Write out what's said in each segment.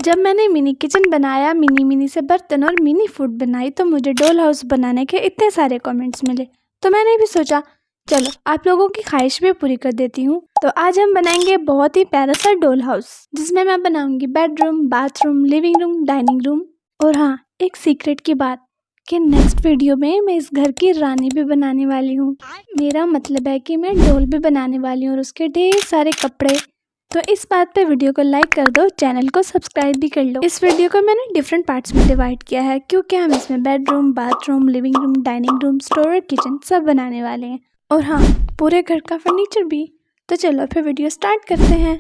जब मैंने mini kitchen बनाया, मिनी मिनी से बर्तन और मिनी फूड बनाई तो मुझे डॉल हाउस बनाने के इतने सारे कमेंट्स मिले। तो मैंने भी सोचा चलो आप लोगों की ख्वाहिश भी पूरी कर देती हूँ। तो आज हम बनाएंगे बहुत ही प्यारा सा डॉल हाउस, जिसमें मैं बनाऊंगी bedroom, bathroom, living room, dining room. और हाँ, एक सीक्रेट की बात कि नेक्स्ट वीडियो में मैं इस घर की रानी भी बनाने वाली हूँ। मेरा मतलब है कि मैं डॉल भी बनाने वाली हूँ और उसके ढेर सारे कपड़े। तो इस बात पे वीडियो को लाइक कर दो, चैनल को सब्सक्राइब भी कर लो। इस वीडियो को मैंने डिफरेंट पार्ट्स में डिवाइड किया है क्योंकि हम इसमें bedroom, bathroom, living room, dining room, store और किचन सब बनाने वाले हैं। और हाँ, पूरे घर का फर्नीचर भी। तो चलो फिर वीडियो स्टार्ट करते हैं।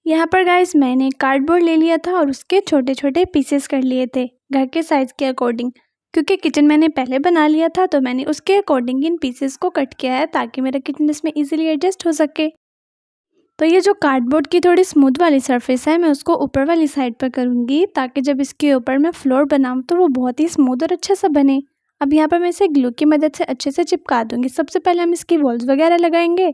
यहाँ पर गाइस मैंने कार्डबोर्ड ले लिया था और उसके छोटे छोटे पीसेस कर लिए थे घर के साइज़ के अकॉर्डिंग। क्योंकि किचन मैंने पहले बना लिया था तो मैंने उसके अकॉर्डिंग इन पीसेस को कट किया है ताकि मेरा किचन इसमें इजीली एडजस्ट हो सके। तो ये जो कार्डबोर्ड की थोड़ी स्मूथ वाली सरफेस है, मैं उसको ऊपर वाली साइड पर करूँगी ताकि जब इसके ऊपर मैं फ्लोर बनाऊँ तो वो बहुत ही स्मूथ और अच्छा सा बने। अब यहाँ पर मैं इसे ग्लू की मदद से अच्छे से चिपका दूँगी। सबसे पहले हम इसकी वॉल्स वगैरह लगाएंगे।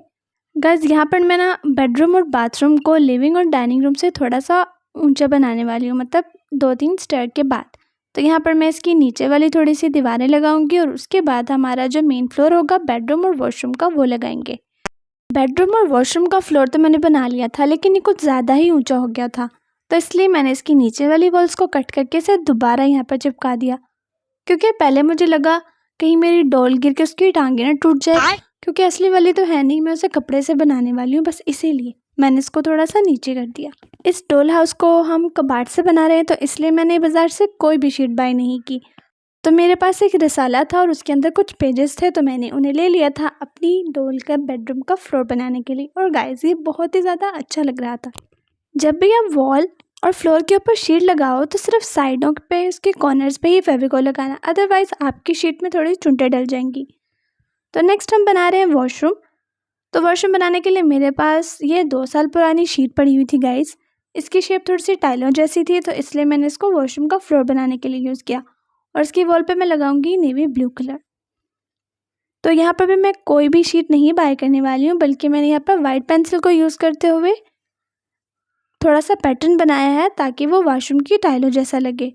गाइस यहाँ पर मैं ना बेडरूम और बाथरूम को लिविंग और डाइनिंग रूम से थोड़ा सा ऊंचा बनाने वाली हूँ, मतलब 2-3 स्टेयर के बाद। तो यहाँ पर मैं इसकी नीचे वाली थोड़ी सी दीवारें लगाऊंगी और उसके बाद हमारा जो मेन फ्लोर होगा बेडरूम और वॉशरूम का, वो लगाएंगे। बेडरूम और वॉशरूम का फ्लोर तो मैंने बना लिया था लेकिन ये कुछ ज़्यादा ही ऊंचा हो गया था, तो इसलिए मैंने इसकी नीचे वाली वॉल्स को कट करके इसे दोबारा यहाँ पर चिपका दिया। क्योंकि पहले मुझे लगा कहीं मेरी डॉल गिर के उसकी टांगे ना टूट जाए, क्योंकि असली वाली तो है नहीं, मैं उसे कपड़े से बनाने वाली हूँ, बस इसीलिए मैंने इसको थोड़ा सा नीचे कर दिया। इस डॉल हाउस को हम कबाड़ से बना रहे हैं तो इसलिए मैंने बाज़ार से कोई भी शीट बाय नहीं की। तो मेरे पास एक रसाला था और उसके अंदर कुछ पेजेस थे, तो मैंने उन्हें ले लिया था अपनी डॉल का बेडरूम का फ्लोर बनाने के लिए। और गाइस ये बहुत ही ज़्यादा अच्छा लग रहा था। जब भी आप वॉल और फ्लोर के ऊपर शीट लगाओ तो सिर्फ साइडों पे, उसके कॉर्नर्स पे ही फेविकोल लगाना, अदरवाइज़ आपकी शीट में थोड़ी चुंटे डल जाएंगी। तो नेक्स्ट हम बना रहे हैं वॉशरूम। तो वॉशरूम बनाने के लिए मेरे पास ये 2 साल पुरानी शीट पड़ी हुई थी गाइस। इसकी शेप थोड़ी सी टाइलों जैसी थी, तो इसलिए मैंने इसको वॉशरूम का फ्लोर बनाने के लिए यूज़ किया। और इसकी वॉल पे मैं लगाऊंगी नेवी ब्लू कलर। तो यहाँ पर भी मैं कोई भी शीट नहीं बाय करने वाली हूँ, बल्कि मैंने यहाँ पर वाइट पेंसिल को यूज़ करते हुए थोड़ा सा पैटर्न बनाया है ताकि वो वॉशरूम की टाइलों जैसा लगे।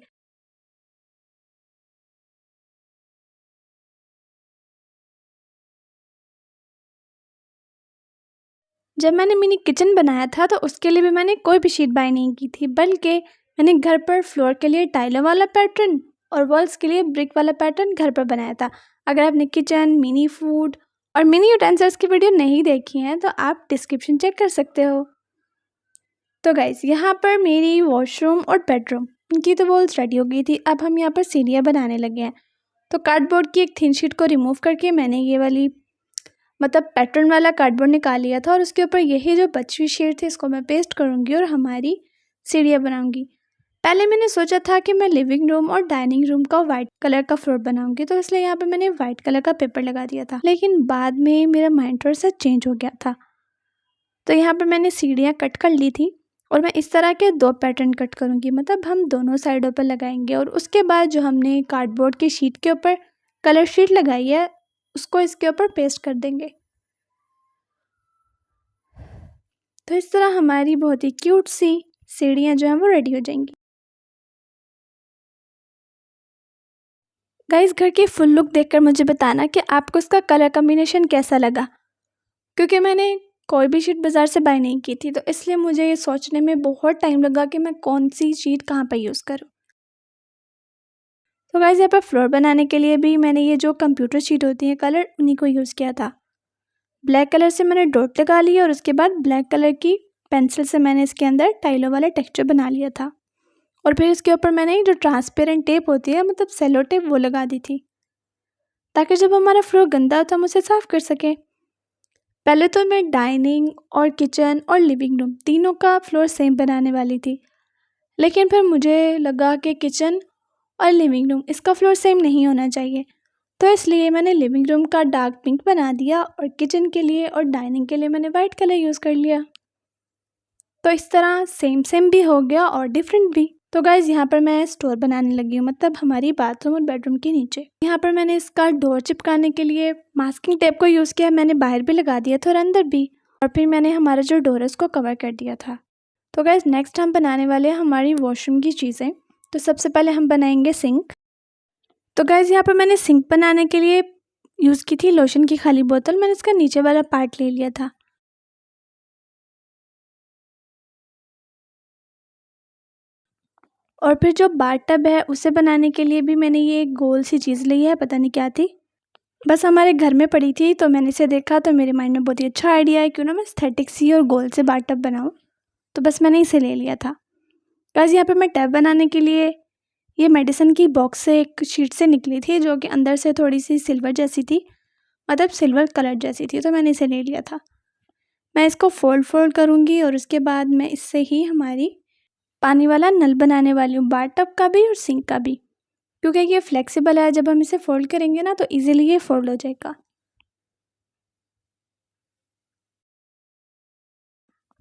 जब मैंने मिनी किचन बनाया था तो उसके लिए भी मैंने कोई भी शीट बाय नहीं की थी, बल्कि मैंने घर पर फ्लोर के लिए टाइलों वाला पैटर्न और वॉल्स के लिए ब्रिक वाला पैटर्न घर पर बनाया था। अगर आपने किचन, मिनी फूड और मिनी यूटेंसिल्स की वीडियो नहीं देखी हैं तो आप डिस्क्रिप्शन चेक कर सकते हो। तो गाइस यहाँ पर मेरी वॉशरूम और बेडरूम, इनकी तो वॉल्स रेडी हो गई थी। अब हम यहाँ पर सीढ़ियाँ बनाने लगे हैं। तो कार्डबोर्ड की एक थिन शीट को रिमूव करके मैंने ये वाली, मतलब पैटर्न वाला कार्डबोर्ड निकाल लिया था और उसके ऊपर यही जो बची हुई शीट थी इसको मैं पेस्ट करूँगी और हमारी सीढ़ियाँ बनाऊँगी। पहले मैंने सोचा था कि मैं लिविंग रूम और डाइनिंग रूम का वाइट कलर का फ्लोर बनाऊँगी, तो इसलिए यहाँ पे मैंने वाइट कलर का पेपर लगा दिया था, लेकिन बाद में मेरा माइंड थोड़ा सा चेंज हो गया था। तो यहाँ पर मैंने सीढ़ियाँ कट कर ली थी और मैं इस तरह के 2 पैटर्न कट करूँगी, मतलब हम दोनों साइडों पर लगाएंगे। और उसके बाद जो हमने कार्डबोर्ड की शीट के ऊपर कलर शीट लगाई है उसको इसके ऊपर पेस्ट कर देंगे। तो इस तरह हमारी बहुत ही क्यूट सी सीढ़ियाँ जो हैं वो रेडी हो जाएंगी। गाइस घर की फुल लुक देखकर मुझे बताना कि आपको इसका कलर कॉम्बिनेशन कैसा लगा, क्योंकि मैंने कोई भी शीट बाज़ार से बाय नहीं की थी, तो इसलिए मुझे ये सोचने में बहुत टाइम लगा कि मैं कौन सी शीट कहाँ पर यूज़ करूँ। तो गाइस यहाँ पर फ्लोर बनाने के लिए भी मैंने ये जो कंप्यूटर शीट होती है कलर, उन्हीं को यूज़ किया था। ब्लैक कलर से मैंने डॉट लगा लिया और उसके बाद ब्लैक कलर की पेंसिल से मैंने इसके अंदर टाइलों वाला टेक्सचर बना लिया था। और फिर इसके ऊपर मैंने जो ट्रांसपेरेंट टेप होती है, मतलब सेलो टेप, वो लगा दी थी ताकि जब हमारा फ्लोर गंदा हो तो हम उसे साफ़ कर सकें। पहले तो मैं डाइनिंग और किचन और लिविंग रूम तीनों का फ्लोर सेम बनाने वाली थी, लेकिन फिर मुझे लगा कि किचन और लिविंग रूम इसका फ्लोर सेम नहीं होना चाहिए, तो इसलिए मैंने लिविंग रूम का डार्क पिंक बना दिया और किचन के लिए और डाइनिंग के लिए मैंने वाइट कलर यूज़ कर लिया। तो इस तरह सेम सेम भी हो गया और डिफरेंट भी। तो गाइज़ यहाँ पर मैं स्टोर बनाने लगी हूँ, मतलब हमारी बाथरूम और बेडरूम के नीचे। यहाँ पर मैंने इसका डोर चिपकाने के लिए मास्किंग टेप को यूज़ किया। मैंने बाहर भी लगा दिया था और अंदर भी, और फिर मैंने हमारा जो डोर है उसको कवर कर दिया था। तो गाइस नेक्स्ट हम बनाने वाले हैं हमारी वॉशरूम की चीज़ें। तो सबसे पहले हम बनाएंगे सिंक। तो गाइस यहाँ पर मैंने सिंक बनाने के लिए यूज़ की थी लोशन की खाली बोतल। मैंने इसका नीचे वाला पार्ट ले लिया था। और फिर जो बाथ टब है उसे बनाने के लिए भी मैंने ये एक गोल सी चीज़ ली है, पता नहीं क्या थी, बस हमारे घर में पड़ी थी तो मैंने इसे देखा तो मेरे माइंड में बहुत ही अच्छा आइडिया है, क्यों ना मैं एस्थेटिक सी और गोल से बाथ टब बनाऊँ। तो बस मैंने इसे ले लिया था। गाइस यहाँ पे मैं टब बनाने के लिए ये मेडिसिन की बॉक्स से एक शीट से निकली थी जो कि अंदर से थोड़ी सी सिल्वर जैसी थी, मतलब सिल्वर कलर जैसी थी, तो मैंने इसे ले लिया था। मैं इसको फोल्ड करूँगी और उसके बाद मैं इससे ही हमारी पानी वाला नल बनाने वाली हूँ, बाथ टब का भी और सिंक का भी, क्योंकि ये फ्लेक्सिबल है। जब हम इसे फोल्ड करेंगे ना तो इजीली ये फोल्ड हो जाएगा।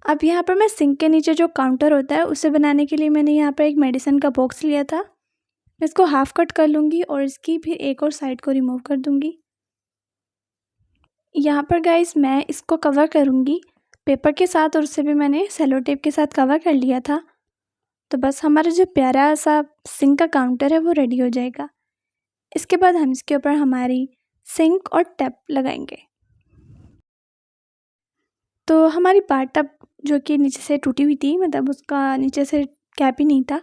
अब यहाँ पर मैं सिंक के नीचे जो काउंटर होता है उसे बनाने के लिए मैंने यहाँ पर एक मेडिसिन का बॉक्स लिया था। मैं इसको हाफ कट कर लूँगी और इसकी फिर एक और साइड को रिमूव कर दूँगी। यहाँ पर गाइस मैं इसको कवर करूँगी पेपर के साथ और उसे भी मैंने सेलो टेप के साथ कवर कर लिया था। तो बस हमारा जो प्यारा सा सिंक का काउंटर है वो रेडी हो जाएगा। इसके बाद हम इसके ऊपर हमारी सिंक और टैप लगाएंगे। तो हमारी बाथ टब जो कि नीचे से टूटी हुई थी, मतलब उसका नीचे से कैप ही नहीं था,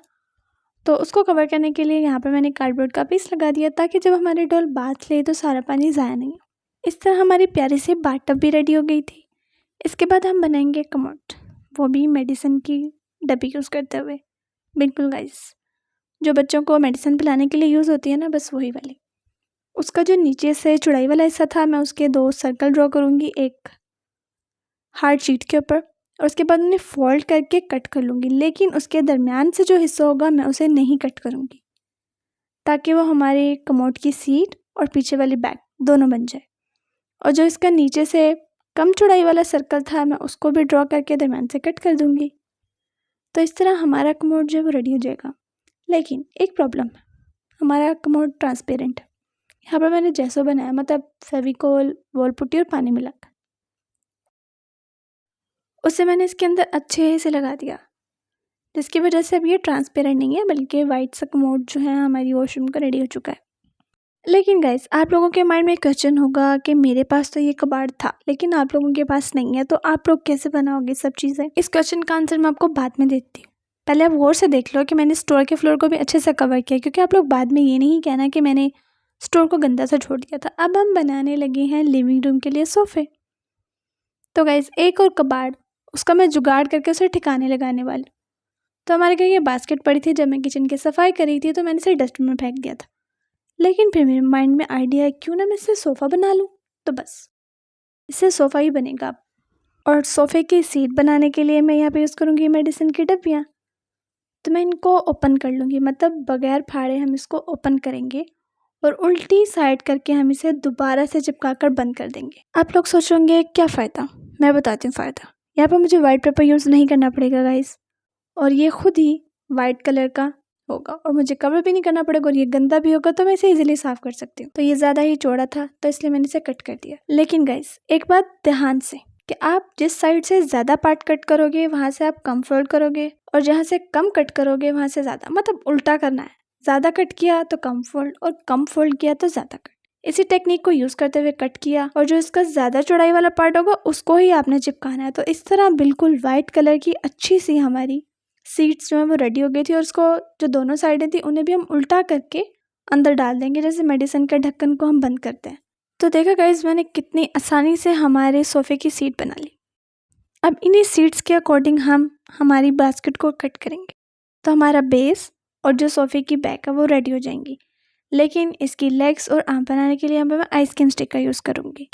तो उसको कवर करने के लिए यहाँ पर मैंने कार्डबोर्ड का पीस लगा दिया ताकि जब हमारे डॉल बाथ ले तो सारा पानी ज़ाया नहीं हो। इस तरह हमारी प्यारी सी बाथ टब भी रेडी हो गई थी। इसके बाद हम बनाएंगे कमोड, वो भी मेडिसिन की डब्बी यूज़ करते हुए। बिल्कुल गाइस, जो बच्चों को मेडिसिन पिलाने के लिए यूज़ होती है ना, बस वही वाली। उसका जो नीचे से चौड़ाई वाला हिस्सा था मैं उसके 2 सर्कल ड्रॉ करूँगी एक हार्ड शीट के ऊपर, और उसके बाद उन्हें फोल्ड करके कट कर लूँगी। लेकिन उसके दरमियान से जो हिस्सा होगा मैं उसे नहीं कट करूँगी, ताकि वो हमारे कमोड की सीट और पीछे वाली बैक दोनों बन जाए। और जो इसका नीचे से कम चौड़ाई वाला सर्कल था मैं उसको भी ड्रॉ करके दरमियान से कट कर दूँगी। तो इस तरह हमारा कमोड जो है वो रेडी हो जाएगा। लेकिन एक प्रॉब्लम है, हमारा कमोड ट्रांसपेरेंट है। यहाँ पर मैंने जैसो बनाया, मतलब फेविकोल, वॉल पुट्टी और पानी मिलाकर, उसे मैंने इसके अंदर अच्छे से लगा दिया, जिसकी वजह से अब ये ट्रांसपेरेंट नहीं है बल्कि वाइट सा कमोड जो है हमारी वॉशरूम का रेडी हो चुका है। लेकिन गाइस आप लोगों के माइंड में एक क्वेश्चन होगा कि मेरे पास तो ये कबाड़ था लेकिन आप लोगों के पास नहीं है, तो आप लोग कैसे बनाओगे सब चीज़ें? इस क्वेश्चन का आंसर मैं आपको बाद में देती हूँ। पहले आप गौर से देख लो कि मैंने स्टोर के फ्लोर को भी अच्छे से कवर किया, क्योंकि आप लोग बाद में ये नहीं कहना कि मैंने स्टोर को गंदा सा छोड़ दिया था। अब हम बनाने लगे हैं लिविंग रूम के लिए सोफ़े। तो गाइस एक और कबाड़, उसका मैं जुगाड़ करके उसे ठिकाने लगाने वाली। तो हमारे घर ये बास्केट पड़ी थी, जब मैं किचन की सफाई करी थी तो मैंने इसे डस्टबिन में फेंक दिया था। लेकिन फिर मेरे माइंड में आइडिया है, क्यों ना मैं इससे सोफ़ा बना लूँ। तो बस इससे सोफ़ा ही बनेगा अब। और सोफ़े की सीट बनाने के लिए मैं यहाँ पे यूज़ करूँगी मेडिसिन की डब्बियाँ। तो मैं इनको ओपन कर लूँगी, मतलब बगैर फाड़े हम इसको ओपन करेंगे और उल्टी साइड करके हम इसे दोबारा से चिपका कर बंद कर देंगे। आप लोग सोचोगे क्या फ़ायदा, मैं बताती हूँ फ़ायदा। यहाँ पर मुझे वाइट पेपर यूज़ नहीं करना पड़ेगा गाइस, और ये खुद ही वाइट कलर का होगा और मुझे कवर भी नहीं करना पड़ेगा, और ये गंदा भी होगा तो मैं इसे इजीली साफ़ कर सकती हूँ। तो ये ज़्यादा ही चौड़ा था तो इसलिए मैंने इसे कट कर दिया। लेकिन गाइस एक बात ध्यान से, कि आप जिस साइड से ज़्यादा पार्ट कट करोगे वहाँ से आप कम फोल्ड करोगे, और जहाँ से कम कट करोगे वहाँ से ज़्यादा, मतलब उल्टा करना है। ज़्यादा कट किया तो कम फोल्ड और कम फोल्ड किया तो ज़्यादा कट। इसी टेक्निक को यूज़ करते हुए कट किया, और जो इसका ज़्यादा चौड़ाई वाला पार्ट होगा उसको ही आपने चिपकाना है। तो इस तरह बिल्कुल वाइट कलर की अच्छी सी हमारी सीट्स जो है वो रेडी हो गई थी, और उसको जो दोनों साइडें थी उन्हें भी हम उल्टा करके अंदर डाल देंगे, जैसे मेडिसिन के ढक्कन को हम बंद करते हैं। तो देखा गाइस मैंने कितनी आसानी से हमारे सोफ़े की सीट बना ली। अब इन्हीं सीट्स के अकॉर्डिंग हम हमारी बास्केट को कट करेंगे, तो हमारा बेस और जो सोफ़े की बैक है वो रेडी हो जाएंगी। लेकिन इसकी लेग्स और आर्म बनाने के लिए यहाँ पर मैं आइसक्रीम स्टिक का यूज़ करूँगी।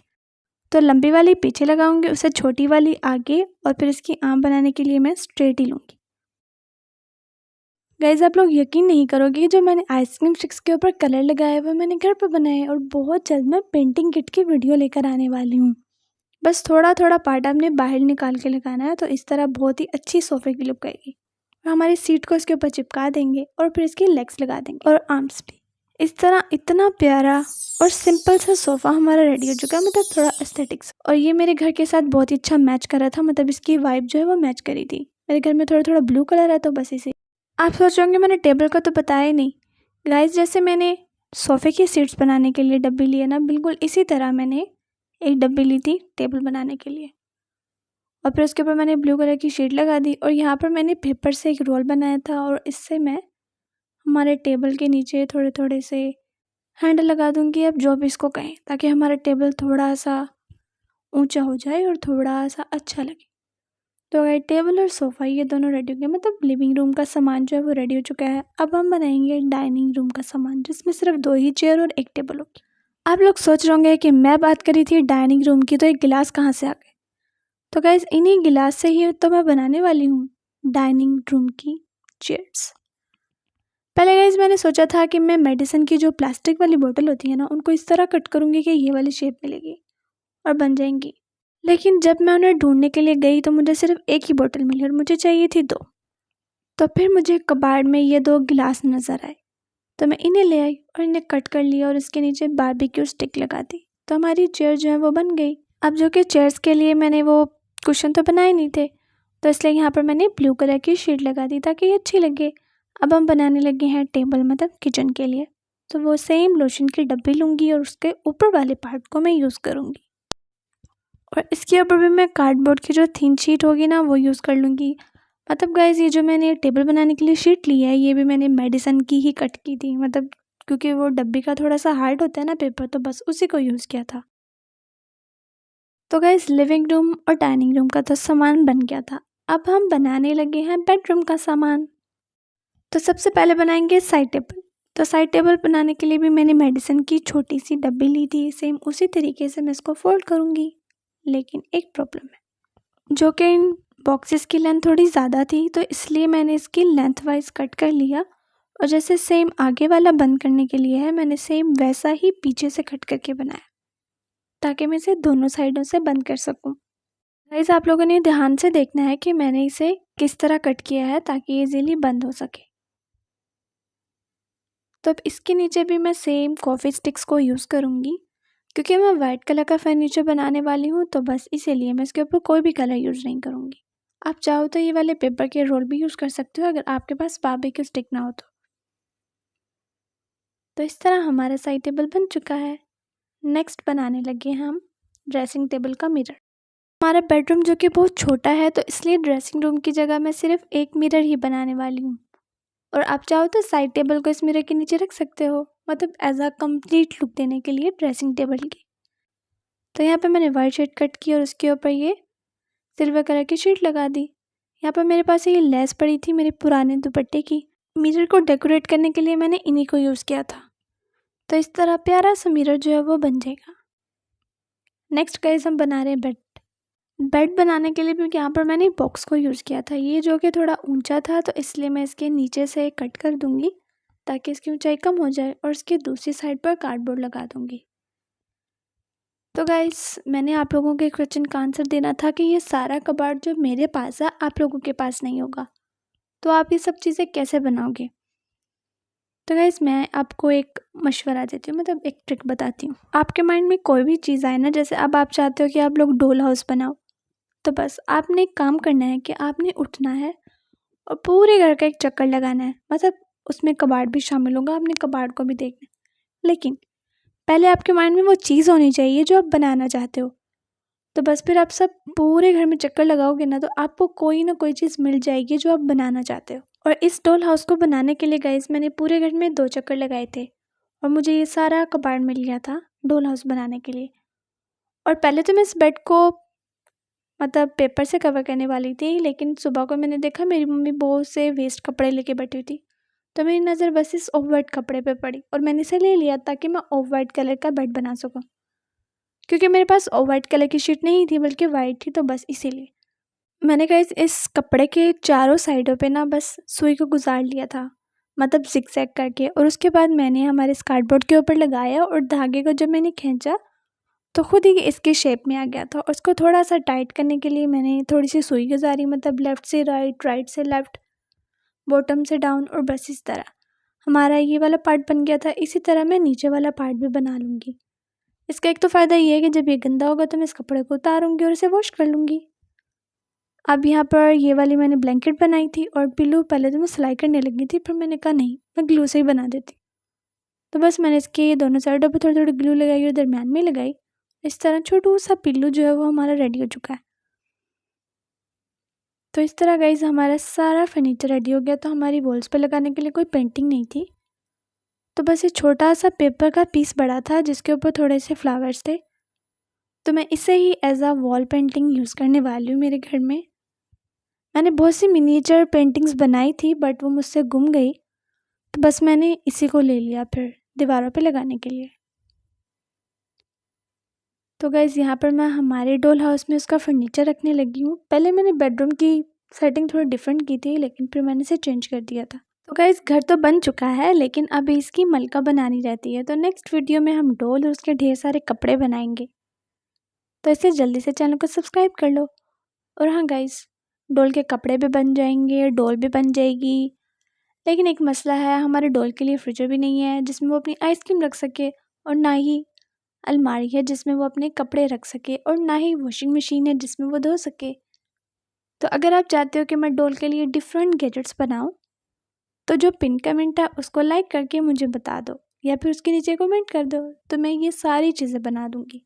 तो लंबी वाली पीछे लगाऊंगी, उससे छोटी वाली आगे, और फिर इसकी आर्म बनाने के लिए मैं स्ट्रेट ही लूँगी। गाइज आप लोग यकीन नहीं करोगे, जो मैंने आइसक्रीम स्टिक्स के ऊपर कलर लगाया हुआ मैंने घर पर बनाया है, और बहुत जल्द मैं पेंटिंग किट की वीडियो लेकर आने वाली हूँ। बस थोड़ा थोड़ा पार्ट आपने बाहर निकाल के लगाना है, तो इस तरह बहुत ही अच्छी सोफ़े की लुक आएगी। और हमारी सीट को इसके ऊपर चिपका देंगे और फिर इसकी लेग्स लगा देंगे और आर्म्स भी। इस तरह इतना प्यारा और सिंपल सा सोफ़ा हमारा रेडी हो चुका है, मतलब थोड़ा एस्थेटिक्स। और ये मेरे घर के साथ बहुत ही अच्छा मैच कर रहा था, मतलब इसकी वाइब जो है वो मैच करी थी। मेरे घर में थोड़ा थोड़ा ब्लू कलर है तो बस इसी। आप सोच रहे होंगे मैंने टेबल का तो बताया ही नहीं। गाइस, जैसे मैंने सोफ़े की सीट्स बनाने के लिए डब्बी ली है ना, बिल्कुल इसी तरह मैंने एक डब्बी ली थी टेबल बनाने के लिए। और फिर उसके ऊपर मैंने ब्लू कलर की शीट लगा दी और यहाँ पर मैंने पेपर से एक रोल बनाया था और इससे मैं हमारे टेबल के नीचे थोड़े थोड़े से हैंडल लगा दूँगी, अब जो भी इसको कहें, ताकि हमारा टेबल थोड़ा सा ऊंचा हो जाए और थोड़ा सा अच्छा लगे। तो अगर टेबल और सोफ़ा ये दोनों रेडी हो गए, मतलब लिविंग रूम का सामान जो है वो रेडी हो चुका है। अब हम बनाएंगे डाइनिंग रूम का सामान, जिसमें सिर्फ 2 ही चेयर और एक टेबल होगी। आप लोग सोच रहे होंगे कि मैं बात करी थी डाइनिंग रूम की, तो एक गिलास कहाँ से आ गए। तो गाइस, इन्हीं गिलास से ही तो मैं बनाने वाली हूँ डाइनिंग रूम की चेयर्स। पहले गाइस मैंने सोचा था कि मैं मेडिसिन की जो प्लास्टिक वाली बोतल होती है ना, उनको इस तरह कट करूँगी कि ये वाली शेप मिलेगी और बन जाएंगी। लेकिन जब मैं उन्हें ढूंढने के लिए गई तो मुझे सिर्फ एक ही बोतल मिली और मुझे चाहिए थी 2। तो फिर मुझे कबाड़ में ये 2 गिलास नज़र आए, तो मैं इन्हें ले आई और इन्हें कट कर लिया और इसके नीचे बारबेक्यू स्टिक लगा दी। तो हमारी चेयर जो है वो बन गई। अब जो कि चेयर्स के लिए मैंने वो कुशन तो बनाए नहीं थे, तो इसलिए यहाँ पर मैंने ब्लू कलर की शीट लगा दी ताकि ये अच्छी लगे। अब हम बनाने लगे हैं टेबल, मतलब किचन के लिए। तो वो सेम लोशन की डब्बी लूँगी और उसके ऊपर वाले पार्ट को मैं यूज़ करूँगी और इसके ऊपर भी मैं कार्डबोर्ड की जो थिन शीट होगी ना वो यूज़ कर लूँगी। मतलब गाइस, ये जो मैंने टेबल बनाने के लिए शीट ली है ये भी मैंने मेडिसिन की ही कट की थी, मतलब क्योंकि वो डब्बी का थोड़ा सा हार्ड होता है ना पेपर, तो बस उसी को यूज़ किया था। तो गाइस, लिविंग रूम और डाइनिंग रूम का तो सामान बन गया था। अब हम बनाने लगे हैं बेडरूम का सामान। तो सबसे पहले बनाएंगे साइड टेबल। तो साइड टेबल बनाने के लिए भी मैंने मेडिसिन की छोटी सी डब्बी ली थी, सेम उसी तरीके से मैं इसको फोल्ड करूँगी। लेकिन एक प्रॉब्लम है, जो कि इन बॉक्सेस की लेंथ थोड़ी ज़्यादा थी, तो इसलिए मैंने इसकी लेंथ वाइज कट कर लिया और जैसे सेम आगे वाला बंद करने के लिए है, मैंने सेम वैसा ही पीछे से कट करके बनाया ताकि मैं इसे दोनों साइडों से बंद कर सकूं। गाइस, आप लोगों ने ध्यान से देखना है कि मैंने इसे किस तरह कट किया है ताकि ये इजीली बंद हो सके। तो अब इसके नीचे भी मैं सेम कॉफ़ी स्टिक्स को यूज़ करूँगी, क्योंकि मैं वाइट कलर का फर्नीचर बनाने वाली हूँ, तो बस इसीलिए मैं इसके ऊपर कोई भी कलर यूज़ नहीं करूँगी। आप चाहो तो ये वाले पेपर के रोल भी यूज़ कर सकते हो अगर आपके पास बारबेक्यू स्टिक ना हो तो। इस तरह हमारा साइड टेबल बन चुका है। नेक्स्ट बनाने लगे हैं हम ड्रेसिंग टेबल का मिरर। हमारा बेडरूम जो कि बहुत छोटा है, तो इसलिए ड्रेसिंग रूम की जगह मैं सिर्फ एक मिरर ही बनाने वाली हूँ और आप चाहो तो साइड टेबल को इस मिरर के नीचे रख सकते हो, मतलब एज अ कंप्लीट लुक देने के लिए ड्रेसिंग टेबल की। तो यहाँ पे मैंने वाइट शीट कट की और उसके ऊपर ये सिल्वर कलर की शीट लगा दी। यहाँ पर मेरे पास ये लेस पड़ी थी मेरे पुराने दुपट्टे की। मिरर को डेकोरेट करने के लिए मैंने इन्हीं को यूज़ किया था। तो इस तरह प्यारा सा मिरर जो है वो बन जाएगा। नेक्स्ट गाइस, हम बना रहे हैं बेड बनाने के लिए भी यहाँ पर मैंने बॉक्स को यूज़ किया था, ये जो कि थोड़ा ऊंचा था, तो इसलिए मैं इसके नीचे से कट कर दूंगी ताकि इसकी ऊंचाई कम हो जाए और इसके दूसरी साइड पर कार्डबोर्ड लगा दूंगी। तो गाइस, मैंने आप लोगों के क्वेश्चन का आंसर देना था कि ये सारा कबाड़ जो मेरे पास है आप लोगों के पास नहीं होगा, तो आप ये सब चीज़ें कैसे बनाओगे। तो गाइस, मैं आपको एक मशवरा देती हूँ, मतलब एक ट्रिक बताती हूँ। आपके माइंड में कोई भी चीज़ आए ना, जैसे अब आप चाहते हो कि आप लोग डोल हाउस बनाओ, तो बस आपने एक काम करना है कि आपने उठना है और पूरे घर का एक चक्कर लगाना है, मतलब उसमें कबाड़ भी शामिल होगा, आपने कबाड़ को भी देखना है। लेकिन पहले आपके माइंड में वो चीज़ होनी चाहिए जो आप बनाना चाहते हो। तो बस फिर आप सब पूरे घर में चक्कर लगाओगे ना, तो आपको कोई ना कोई चीज़ मिल जाएगी जो आप बनाना चाहते हो। और इस डॉल हाउस को बनाने के लिए गाइस, मैंने पूरे घर में 2 चक्कर लगाए थे और मुझे ये सारा कबाड़ मिल गया था डॉल हाउस बनाने के लिए। और पहले तो मैं इस बेड को मतलब पेपर से कवर करने वाली थी, लेकिन सुबह को मैंने देखा मेरी मम्मी बहुत से वेस्ट कपड़े लेके बैठी हुई थी, तो मेरी नज़र बस इस ऑफ वाइट कपड़े पे पड़ी और मैंने इसे ले लिया ताकि मैं ऑफ वाइट कलर का बेड बना सकूं, क्योंकि मेरे पास ऑफ वाइट कलर की शीट नहीं थी बल्कि वाइट थी, तो बस इसीलिए मैंने कहा इस कपड़े के चारों साइडों पे ना बस सुई को गुजार लिया था, मतलब जिगजैग करके। और उसके बाद मैंने हमारे इस कार्डबोर्ड के ऊपर लगाया और धागे को जब मैंने खींचा तो खुद ही इसके शेप में आ गया था। और उसको थोड़ा सा टाइट करने के लिए मैंने थोड़ी सी सुई गुजारी, मतलब लेफ़्ट से राइट, राइट से लेफ़्ट, बॉटम से डाउन, और बस इस तरह हमारा ये वाला पार्ट बन गया था। इसी तरह मैं नीचे वाला पार्ट भी बना लूँगी। इसका एक तो फ़ायदा ये है कि जब ये गंदा होगा तो मैं इस कपड़े को उतारूँगी और इसे वॉश कर लूँगी। अब यहाँ पर ये वाली मैंने ब्लैंकेट बनाई थी और पिल्लू पहले तो मैं सिलाई करने लगी थी, पर मैंने कहा नहीं, मैं ग्लू से ही बना देती। तो बस मैंने इसके दोनों साइडों पर थोड़ी थोड़ी ग्लू लगाई और दरमियान में लगाई। इस तरह छोटू सा पिल्लू जो है वो हमारा रेडी हो चुका है। तो इस तरह गाइस हमारा सारा फर्नीचर रेडी हो गया। तो हमारी वॉल्स पे लगाने के लिए कोई पेंटिंग नहीं थी, तो बस ये छोटा सा पेपर का पीस बड़ा था जिसके ऊपर थोड़े से फ्लावर्स थे। तो मैं इसे ही as a wall painting use करने वाली हूँ मेरे घर में। मैंने बहुत सी मिनिएचर पेंटिंग्स बनाई थी बट वो मुझसे गुम गई, तो बस मैंने इसी को ले लिया फिर दीवारों पे लगाने के लिए। तो गाइज़ यहाँ पर मैं हमारे डॉल हाउस में उसका फर्नीचर रखने लगी हूँ। पहले मैंने बेडरूम की सेटिंग थोड़ी डिफरेंट की थी, लेकिन फिर मैंने इसे चेंज कर दिया था। तो गाइज़ घर तो बन चुका है, लेकिन अभी इसकी मलका बनानी रहती है। तो नेक्स्ट वीडियो में हम डॉल और उसके ढेर सारे कपड़े बनाएंगे। तो इसे जल्दी से चैनल को सब्सक्राइब कर लो। और हाँ गाइज़, डॉल के कपड़े भी बन जाएंगे, डॉल भी बन जाएगी। लेकिन एक मसला है, हमारे डॉल के लिए फ्रिज भी नहीं है जिसमें वो अपनी आइसक्रीम रख सके, और ना ही अलमारी है जिसमें वो अपने कपड़े रख सके, और ना ही वॉशिंग मशीन है जिसमें वो धो सके। तो अगर आप चाहते हो कि मैं डॉल के लिए डिफरेंट गैजेट्स बनाऊं, तो जो पिन कमेंट है उसको लाइक करके मुझे बता दो, या फिर उसके नीचे कमेंट कर दो, तो मैं ये सारी चीज़ें बना दूंगी।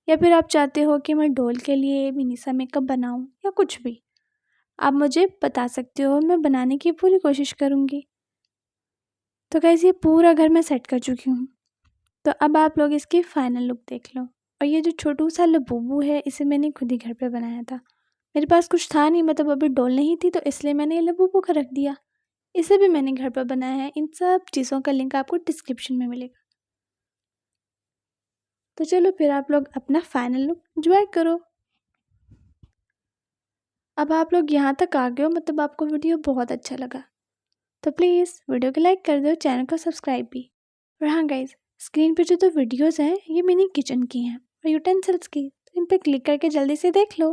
या फिर आप चाहते हो कि मैं डॉल के लिए मिनी सा मेकअप बनाऊं या कुछ भी, आप मुझे बता सकते हो, मैं बनाने की पूरी कोशिश करूँगी। तो गाइस ये पूरा घर मैं सेट कर चुकी हूँ। तो अब आप लोग इसकी फाइनल लुक देख लो। और ये जो छोटू सा लबूबू है, इसे मैंने खुद ही घर पे बनाया था। मेरे पास कुछ था नहीं, मतलब अभी डॉल नहीं थी, तो इसलिए मैंने ये लबूबू का रख दिया। इसे भी मैंने घर पर बनाया है। इन सब चीज़ों का लिंक आपको डिस्क्रिप्शन में मिलेगा। तो चलो फिर आप लोग अपना फाइनल लुक एंजॉय करो। अब आप लोग यहाँ तक आ गए हो, मतलब आपको वीडियो बहुत अच्छा लगा, तो प्लीज़ वीडियो को लाइक कर दो, चैनल को सब्सक्राइब भी। और हाँ गाइज, स्क्रीन पे जो तो वीडियोस हैं ये मिनी किचन की हैं और यूटेंसिल्स की, तो इन पे क्लिक करके जल्दी से देख लो।